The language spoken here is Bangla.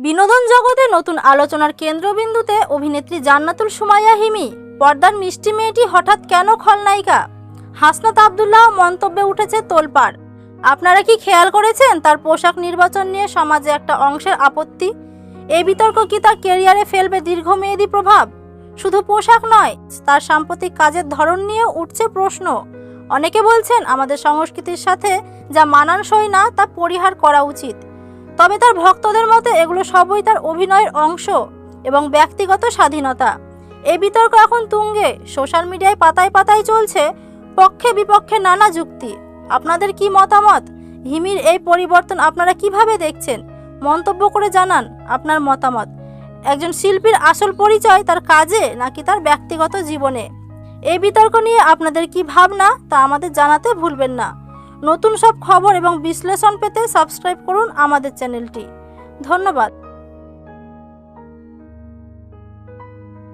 বিনোদন জগতে নতুন আলোচনার কেন্দ্রবিন্দুতে অভিনেত্রী জান্নাতুল সুমাইয়া হিমি। পর্দার মিষ্টি মেয়েটি হঠাৎ কেন খলনায়িকা? হাসনাত আব্দুল্লাহ মন্তব্যে উঠেছে তোলপাড়। আপনারা কি খেয়াল করেছেন তার পোশাক নির্বাচন নিয়ে সমাজে একটা অংশের আপত্তি? এই বিতর্ক কি তার কেরিয়ারে ফেলবে দীর্ঘমেয়াদী প্রভাব? শুধু পোশাক নয়, তার সাম্প্রতিক কাজের ধরন নিয়ে উঠছে প্রশ্ন। অনেকে বলছেন আমাদের সংস্কৃতির সাথে যা মানানসই না তা পরিহার করা উচিত। তবে তার ভক্তদের মতে এগুলো সবই তার অভিনয়ের অংশ এবং ব্যক্তিগত স্বাধীনতা। এই বিতর্ক এখন তুঙ্গে। সোশ্যাল মিডিয়ায় পাতায় পাতায় চলছে পক্ষে বিপক্ষে নানা যুক্তি। আপনাদের কি মতামত? হিমির এই পরিবর্তন আপনারা কিভাবে দেখছেন? মন্তব্য করে জানান আপনার মতামত। একজন শিল্পীর আসল পরিচয় তার কাজে নাকি তার ব্যক্তিগত জীবনে? এই বিতর্ক নিয়ে আপনাদের কি ভাবনা তা আমাদের জানাতে ভুলবেন না। নতুন সব খবর এবং বিশ্লেষণ পেতে সাবস্ক্রাইব করুন আমাদের চ্যানেলটি। ধন্যবাদ।